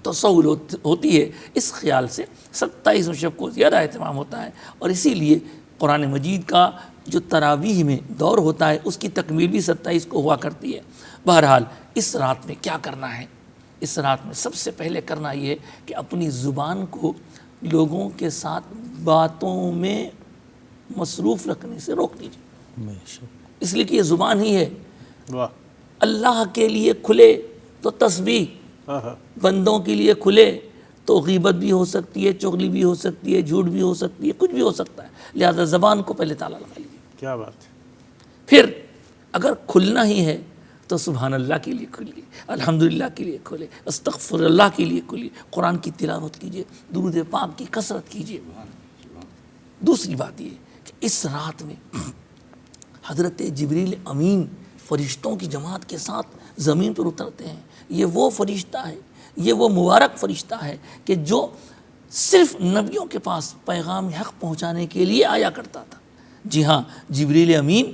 تو سہولت ہوتی ہے، اس خیال سے 27ویں شب کو زیادہ اہتمام ہوتا ہے، اور اسی لیے قرآن مجید کا جو تراویح میں دور ہوتا ہے اس کی تکمیل بھی 27 کو ہوا کرتی ہے۔ بہرحال اس رات میں کیا کرنا ہے؟ اس رات میں سب سے پہلے کرنا یہ ہے کہ اپنی زبان کو لوگوں کے ساتھ باتوں میں مصروف رکھنے سے روک دیجیے، اس لیے کہ یہ زبان ہی ہے۔ واہ، اللہ کے لیے کھلے تو تسبیح، بندوں کے لیے کھلے تو غیبت بھی ہو سکتی ہے، چغلی بھی ہو سکتی ہے، جھوٹ بھی ہو سکتی ہے، کچھ بھی ہو سکتا ہے، لہذا زبان کو پہلے تالا لگا لیجیے۔ کیا بات ہے۔ پھر اگر کھلنا ہی ہے تو سبحان اللہ کے لیے کھلیے، الحمدللہ کے لیے کھولے، استغفر اللہ کے لیے کھلیے، قرآن کی تلاوت کیجیے، درود پاک کی کثرت کیجیے۔ دوسری بات یہ کہ اس رات میں حضرت جبریل امین فرشتوں کی جماعت کے ساتھ زمین پر اترتے ہیں۔ یہ وہ فرشتہ ہے، یہ وہ مبارک فرشتہ ہے کہ جو صرف نبیوں کے پاس پیغام حق پہنچانے کے لیے آیا کرتا تھا۔ جی ہاں، جبریل امین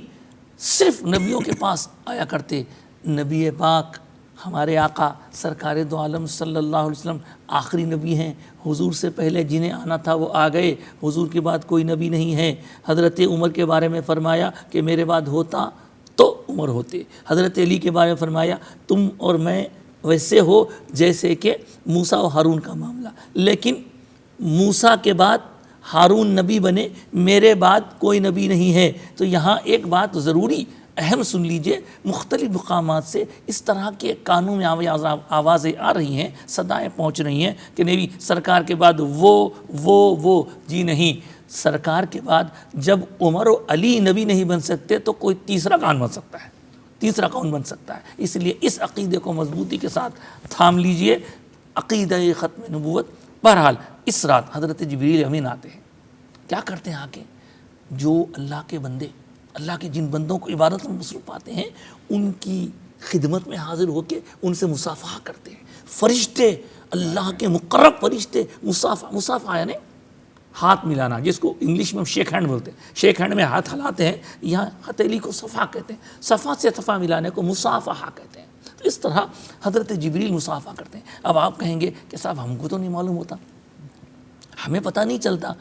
صرف نبیوں کے پاس آیا کرتے۔ نبی پاک ہمارے آقا سرکار دو عالم صلی اللہ علیہ وسلم آخری نبی ہیں، حضور سے پہلے جنہیں آنا تھا وہ آ گئے، حضور کے بعد کوئی نبی نہیں ہے۔ حضرت عمر کے بارے میں فرمایا کہ میرے بعد ہوتا تو عمر ہوتے۔ حضرت علی کے بارے میں فرمایا تم اور میں ویسے ہو جیسے کہ موسیٰ و ہارون کا معاملہ، لیکن موسیٰ کے بعد ہارون نبی بنے، میرے بعد کوئی نبی نہیں ہے۔ تو یہاں ایک بات ضروری اہم سن لیجئے، مختلف مقامات سے اس طرح کے کانوں میں آوازیں آ رہی ہیں، صدائیں پہنچ رہی ہیں کہ نبی سرکار کے بعد وہ جی نہیں، سرکار کے بعد جب عمر و علی نبی نہیں بن سکتے تو کوئی تیسرا کون بن سکتا ہے؟ تیسرا کون بن سکتا ہے؟ اس لیے اس عقیدے کو مضبوطی کے ساتھ تھام لیجئے، عقیدہ ختم نبوت۔ بہرحال اس رات حضرت جبریل امین آتے ہیں، کیا کرتے ہیں؟ آ کے جو اللہ کے بندے، اللہ کے جن بندوں کو عبادت میں مصروف پاتے ہیں، ان کی خدمت میں حاضر ہو کے ان سے مصافحہ کرتے ہیں۔ فرشتے، اللہ کے مقرب فرشتے مصافحہ یعنی ہاتھ ملانا، جس کو انگلش میں ہم شیک ہینڈ بولتے ہیں، شیک ہینڈ میں ہاتھ ہلاتے ہیں، یہاں ہتھیلی کو صفحہ کہتے ہیں، صفحہ سے صفحہ ملانے کو مصافحہ کہتے ہیں۔ تو اس طرح حضرت جبریل مصافحہ کرتے ہیں۔ اب آپ کہیں گے کہ صاحب ہم کو تو نہیں معلوم ہوتا، ہمیں پتہ نہیں چلتا،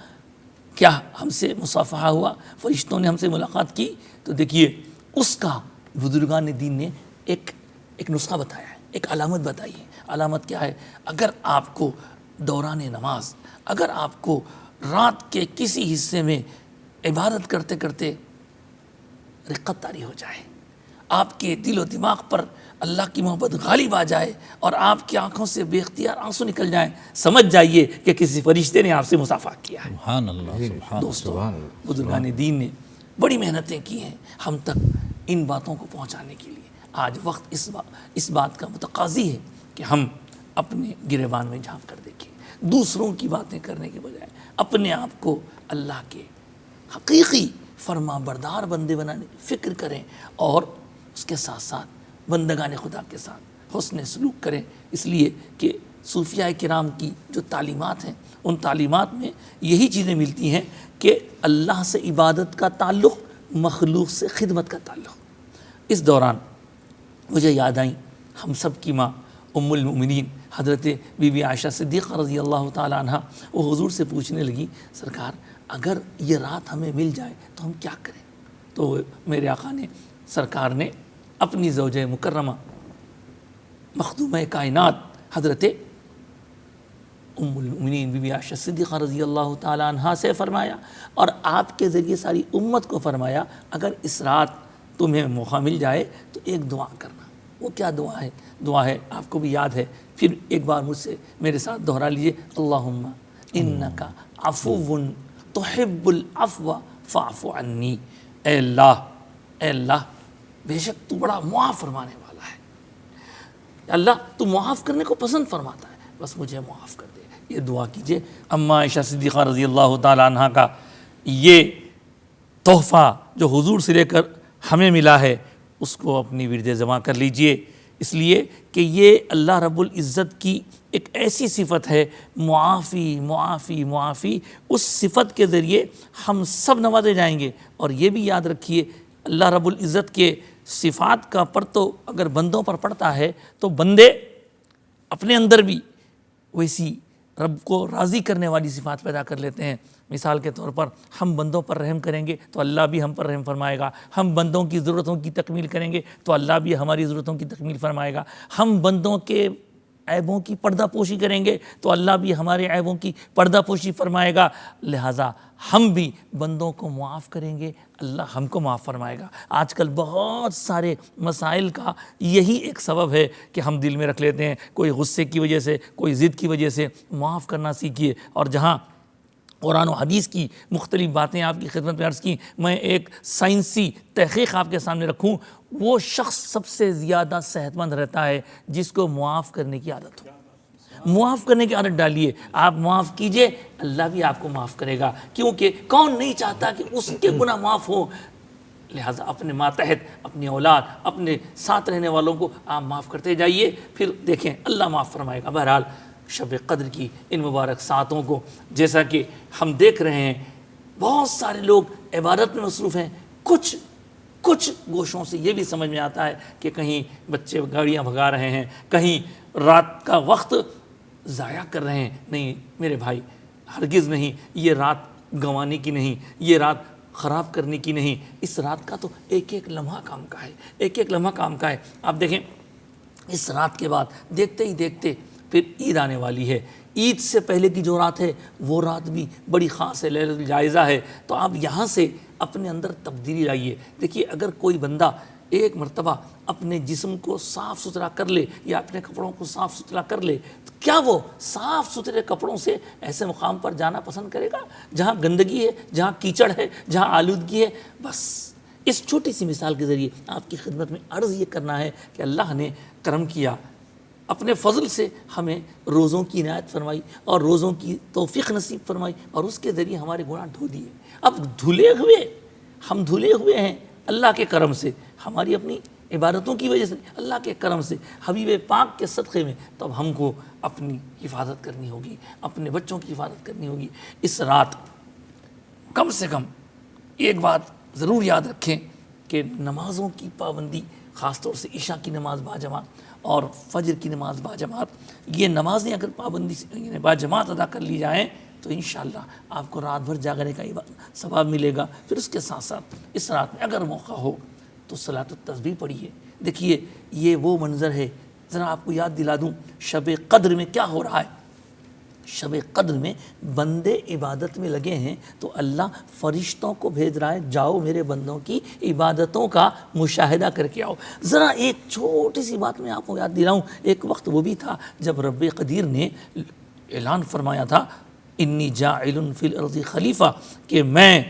کیا ہم سے مصافحہ ہوا، فرشتوں نے ہم سے ملاقات کی؟ تو دیکھیے اس کا بزرگان دین نے ایک نسخہ بتایا ہے، ایک علامت بتائی ہے۔ علامت کیا ہے؟ اگر آپ کو دوران نماز، اگر آپ کو رات کے کسی حصے میں عبادت کرتے کرتے رقت طاری ہو جائے، آپ کے دل و دماغ پر اللہ کی محبت غالب آ جائے اور آپ کی آنکھوں سے بے اختیار آنسو نکل جائیں، سمجھ جائیے کہ کسی فرشتے نے آپ سے مصافحہ کیا ہے۔ سبحان اللہ، سبحان دوستو، بزرگان دین نے بڑی محنتیں کی ہیں ہم تک ان باتوں کو پہنچانے کے لیے۔ آج وقت اس بات کا متقاضی ہے کہ ہم اپنے گریبان میں جھانک کر دیکھیں، دوسروں کی باتیں کرنے کے بجائے اپنے آپ کو اللہ کے حقیقی فرما بردار بندے بنانے کی فکر کریں، اور اس کے ساتھ ساتھ بندگان خدا کے ساتھ حسن سلوک کریں، اس لیے کہ صوفیاء کرام کی جو تعلیمات ہیں ان تعلیمات میں یہی چیزیں ملتی ہیں کہ اللہ سے عبادت کا تعلق، مخلوق سے خدمت کا تعلق۔ اس دوران مجھے یاد آئیں ہم سب کی ماں ام المؤمنین حضرت بی بی عائشہ صدیقہ رضی اللہ تعالی عنہ، وہ حضور سے پوچھنے لگی سرکار اگر یہ رات ہمیں مل جائے تو ہم کیا کریں؟ تو میرے آقا نے، سرکار نے اپنی زوجہ مکرمہ مخدومہ کائنات حضرت ام المؤمنین بی بی عائشہ صدیقہ رضی اللہ تعالی عنہ سے فرمایا، اور آپ کے ذریعے ساری امت کو فرمایا اگر اس رات تمہیں موقع مل جائے تو ایک دعا کرنا۔ وہ کیا دعا ہے؟ دعا ہے، آپ کو بھی یاد ہے، پھر ایک بار مجھ سے میرے ساتھ دہرا لیجئے، اللہم انکا عفو تحب العفو فاعف عنی۔ اے اللہ بے شک تو بڑا معاف فرمانے والا ہے، اللہ تو معاف کرنے کو پسند فرماتا ہے، بس مجھے معاف کر دے، یہ دعا کیجئے۔ اماں عائشہ صدیقہ رضی اللہ تعالیٰ عنہ کا یہ تحفہ جو حضور سے لے کر ہمیں ملا ہے، اس کو اپنی ورد زباں کر لیجئے، اس لیے کہ یہ اللہ رب العزت کی ایک ایسی صفت ہے، معافی معافی معافی۔ اس صفت کے ذریعے ہم سب نوازے جائیں گے۔ اور یہ بھی یاد رکھیے، اللہ رب العزت کے صفات کا پرتو اگر بندوں پر پڑتا ہے تو بندے اپنے اندر بھی ویسی رب کو راضی کرنے والی صفات پیدا کر لیتے ہیں۔ مثال کے طور پر ہم بندوں پر رحم کریں گے تو اللہ بھی ہم پر رحم فرمائے گا، ہم بندوں کی ضرورتوں کی تکمیل کریں گے تو اللہ بھی ہماری ضرورتوں کی تکمیل فرمائے گا، ہم بندوں کے عیبوں کی پردہ پوشی کریں گے تو اللہ بھی ہمارے عیبوں کی پردہ پوشی فرمائے گا، لہٰذا ہم بھی بندوں کو معاف کریں گے، اللہ ہم کو معاف فرمائے گا۔ آج کل بہت سارے مسائل کا یہی ایک سبب ہے کہ ہم دل میں رکھ لیتے ہیں، کوئی غصے کی وجہ سے، کوئی ضد کی وجہ سے۔ معاف کرنا سیکھیے۔ اور جہاں قرآن و حدیث کی مختلف باتیں آپ کی خدمت میں عرض کی، میں ایک سائنسی تحقیق آپ کے سامنے رکھوں، وہ شخص سب سے زیادہ صحت مند رہتا ہے جس کو معاف کرنے کی عادت ہو۔ معاف کرنے کی عادت ڈالیے، آپ معاف کیجئے، اللہ بھی آپ کو معاف کرے گا، کیونکہ کون نہیں چاہتا کہ اس کے گناہ معاف ہوں۔ لہٰذا اپنے ماتحت، اپنی اولاد، اپنے ساتھ رہنے والوں کو آپ معاف کرتے جائیے، پھر دیکھیں اللہ معاف فرمائے گا۔ بہرحال شب قدر کی ان مبارک ساعتوں کو جیسا کہ ہم دیکھ رہے ہیں، بہت سارے لوگ عبادت میں مصروف ہیں، کچھ گوشوں سے یہ بھی سمجھ میں آتا ہے کہ کہیں بچے گاڑیاں بھگا رہے ہیں، کہیں رات کا وقت ضائع کر رہے ہیں۔ نہیں میرے بھائی، ہرگز نہیں، یہ رات گنوانے کی نہیں، یہ رات خراب کرنے کی نہیں، اس رات کا تو ایک ایک لمحہ کام کا ہے، ایک ایک لمحہ کام کا ہے۔ آپ دیکھیں اس رات کے بعد دیکھتے ہی دیکھتے پھر عید آنے والی ہے، عید سے پہلے کی جو رات ہے وہ رات بھی بڑی خاص ہے، لیلۃ الجائزہ ہے۔ تو آپ یہاں سے اپنے اندر تبدیلی لائیے۔ دیکھیے اگر کوئی بندہ ایک مرتبہ اپنے جسم کو صاف ستھرا کر لے یا اپنے کپڑوں کو صاف ستھرا کر لے تو کیا وہ صاف ستھرے کپڑوں سے ایسے مقام پر جانا پسند کرے گا جہاں گندگی ہے، جہاں کیچڑ ہے، جہاں آلودگی ہے؟ بس اس چھوٹی سی مثال کے ذریعے آپ کی خدمت میں عرض یہ کرنا ہے کہ اللہ نے کرم کیا، اپنے فضل سے ہمیں روزوں کی عنایت فرمائی اور روزوں کی توفیق نصیب فرمائی، اور اس کے ذریعے ہمارے گناہ دھو دیے۔ اب ہم دھلے ہوئے ہیں اللہ کے کرم سے، ہماری اپنی عبادتوں کی وجہ سے، اللہ کے کرم سے، حبیب پاک کے صدقے میں۔ تو اب ہم کو اپنی حفاظت کرنی ہوگی، اپنے بچوں کی حفاظت کرنی ہوگی۔ اس رات کم سے کم ایک بات ضرور یاد رکھیں کہ نمازوں کی پابندی، خاص طور سے عشاء کی نماز باجماعت اور فجر کی نماز باجماعت، یہ نمازیں اگر پابندی سے باجماعت ادا کر لی جائیں تو انشاءاللہ آپ کو رات بھر جاگنے کا ثواب ملے گا۔ پھر اس کے ساتھ ساتھ اس رات میں اگر موقع ہو تو صلاۃ التسبیح پڑھیے۔ دیکھیے یہ وہ منظر ہے، ذرا آپ کو یاد دلا دوں شب قدر میں کیا ہو رہا ہے۔ شب قدر میں بندے عبادت میں لگے ہیں تو اللہ فرشتوں کو بھیج رہا ہے، جاؤ میرے بندوں کی عبادتوں کا مشاہدہ کر کے آؤ۔ ذرا ایک چھوٹی سی بات میں آپ کو یاد دلاؤں، ایک وقت وہ بھی تھا جب رب قدیر نے اعلان فرمایا تھا انی جاعل فی الارض خلیفہ، کہ میں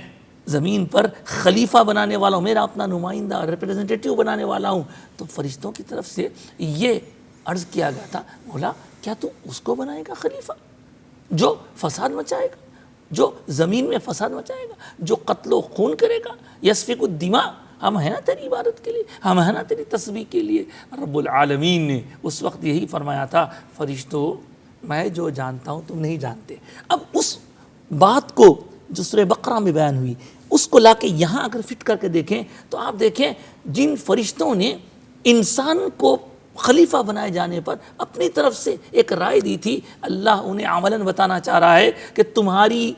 زمین پر خلیفہ بنانے والا ہوں، میرا اپنا نمائندہ ریپریزنٹیٹیو بنانے والا ہوں۔ تو فرشتوں کی طرف سے یہ عرض کیا گیا تھا، مولا کیا تو اس کو بنائے گا خلیفہ جو فساد مچائے گا، جو زمین میں فساد مچائے گا، جو قتل و خون کرے گا، یسفک الدماء؟ ہم ہیں نا تیری عبادت کے لیے، ہم ہیں نا تیری تسبیح کے لیے۔ رب العالمین نے اس وقت یہی فرمایا تھا، فرشتوں میں جو جانتا ہوں تم نہیں جانتے۔ اب اس بات کو جو سورہ بقرہ میں بیان ہوئی اس کو لا کے یہاں اگر فٹ کر کے دیکھیں تو آپ دیکھیں جن فرشتوں نے انسان کو خلیفہ بنائے جانے پر اپنی طرف سے ایک رائے دی تھی، اللہ انہیں عملاً بتانا چاہ رہا ہے کہ تمہاری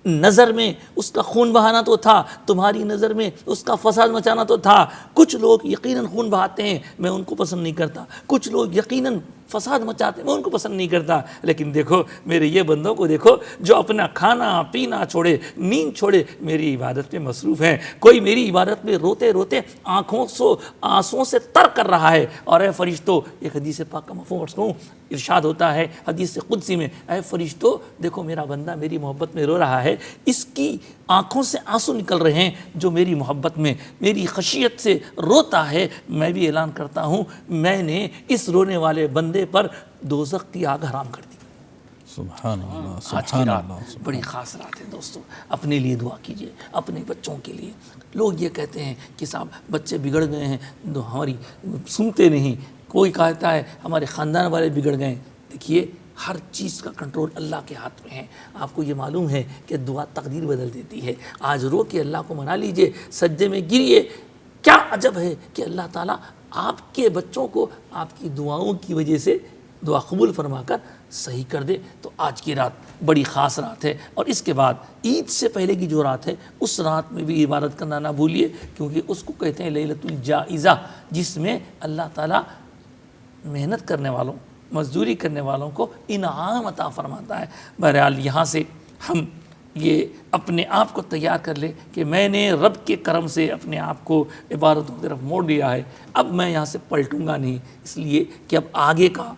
نظر میں اس کا خون بہانا تو تھا، تمہاری نظر میں اس کا فساد مچانا تو تھا۔ کچھ لوگ یقیناً خون بہاتے ہیں، میں ان کو پسند نہیں کرتا، کچھ لوگ یقیناً فساد مچاتے ہیں، میں ان کو پسند نہیں کرتا، لیکن دیکھو میرے یہ بندوں کو دیکھو جو اپنا کھانا پینا چھوڑے، نیند چھوڑے، میری عبادت میں مصروف ہیں۔ کوئی میری عبادت میں روتے روتے آنسوں سے تر کر رہا ہے۔ اور اے فرشتوں، ایک حدیث پاک کا مفہوم سنوں، ارشاد ہوتا ہے حدیث قدسی میں، اے فرشتوں دیکھو میرا بندہ میری محبت میں رو رہا ہے، اس کی آنکھوں سے آنسو نکل رہے ہیں جو میری محبت میں میری خشیت سے روتا ہے۔ میں بھی اعلان کرتا ہوں میں نے اس رونے والے بندے پر دوزخ کی آگ حرام کر دی۔ سبحان اللہ آج کی سبحان رات اللہ بڑی خاص رات ہے دوستو. اپنے لیے دعا کیجئے, اپنے بچوں کے لیے. لوگ یہ کہتے ہیں کہ صاحب بچے بگڑ گئے ہیں, ہماری سنتے نہیں. کوئی کہتا ہے ہمارے خاندان والے بگڑ گئے. دیکھیے ہر چیز کا کنٹرول اللہ کے ہاتھ میں ہے. آپ کو یہ معلوم ہے کہ دعا تقدیر بدل دیتی ہے. آج رو کے اللہ کو منا لیجئے, سجدے میں گریے. کیا عجب ہے کہ اللہ تعالیٰ آپ کے بچوں کو آپ کی دعاؤں کی وجہ سے دعا قبول فرما کر صحیح کر دے. تو آج کی رات بڑی خاص رات ہے, اور اس کے بعد عید سے پہلے کی جو رات ہے اس رات میں بھی عبادت کرنا نہ بھولیے, کیونکہ اس کو کہتے ہیں لیلۃ الجائزہ, جس میں اللہ تعالیٰ محنت کرنے والوں, مزدوری کرنے والوں کو انعام عطا فرماتا ہے. بہرحال یہاں سے ہم یہ اپنے آپ کو تیار کر لیں کہ میں نے رب کے کرم سے اپنے آپ کو عبادتوں کی طرف موڑ دیا ہے. اب میں یہاں سے پلٹوں گا نہیں, اس لیے کہ اب آگے کا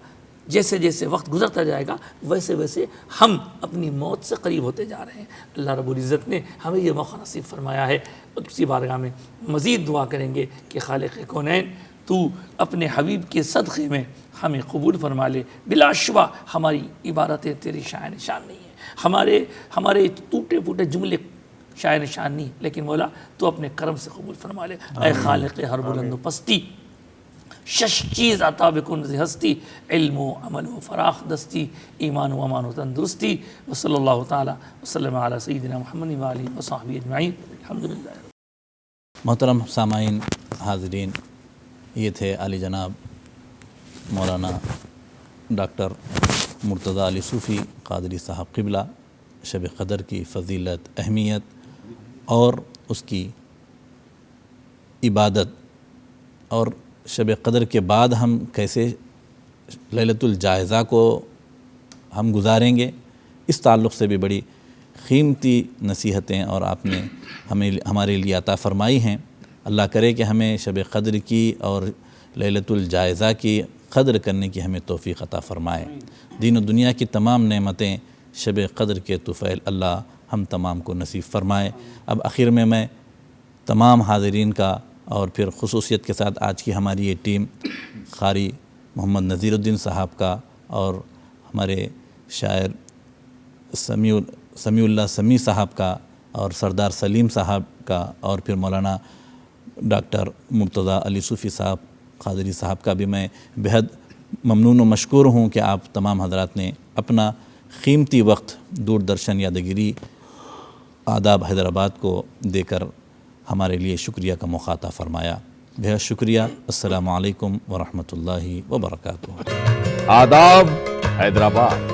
جیسے جیسے وقت گزرتا جائے گا ویسے ویسے ہم اپنی موت سے قریب ہوتے جا رہے ہیں. اللہ رب العزت نے ہمیں یہ موقع نصیب فرمایا ہے. اسی بارگاہ میں مزید دعا کریں گے کہ خالق کونین تو اپنے حبیب کے صدقے میں ہمیں قبول فرما لے. بلا شبہ ہماری عبادتیں تیری شان نشان نہیں ہیں, ہمارے ٹوٹے پھوٹے جملے شاعر نشان نہیں, لیکن مولا تو اپنے کرم سے قبول فرما لے. اے خالق ہر بلند و پستی, شش چیز عطا بکن ز ہستی, علم و عمل و فراخ دستی, ایمان و امان و تندرستی. وصلی اللہ تعالی وسلم علی سیدنا محمد و آلہ و صحبہ اجمعین. الحمدللہ. محترم سامعین حاضرین, یہ تھے علی جناب مولانا ڈاکٹر مرتضی علی صوفی قادری صاحب قبلہ. شب قدر کی فضیلت, اہمیت اور اس کی عبادت, اور شب قدر کے بعد ہم کیسے لیلۃ الجائزہ کو ہم گزاریں گے, اس تعلق سے بھی بڑی قیمتی نصیحتیں اور آپ نے ہمارے لیے عطا فرمائی ہیں. اللہ کرے کہ ہمیں شب قدر کی اور لیلۃ الجائزہ کی قدر کرنے کی ہمیں توفیق عطا فرمائے. دین و دنیا کی تمام نعمتیں شب قدر کے طفیل اللہ ہم تمام کو نصیب فرمائے. اب آخر میں تمام حاضرین کا اور پھر خصوصیت کے ساتھ آج کی ہماری یہ ٹیم قاری محمد نذیر الدین صاحب کا اور ہمارے شاعر سمیع اللہ سمیع صاحب کا اور سردار سلیم صاحب کا اور پھر مولانا ڈاکٹر مرتضی علی صوفی صاحب قادری صاحب کا بھی میں بہت ممنون و مشکور ہوں کہ آپ تمام حضرات نے اپنا قیمتی وقت دوردرشن یادگیری آداب حیدرآباد کو دے کر ہمارے لیے شکریہ کا موقع عطا فرمایا. بہت شکریہ. السلام علیکم ورحمۃ اللہ وبرکاتہ. آداب حیدرآباد.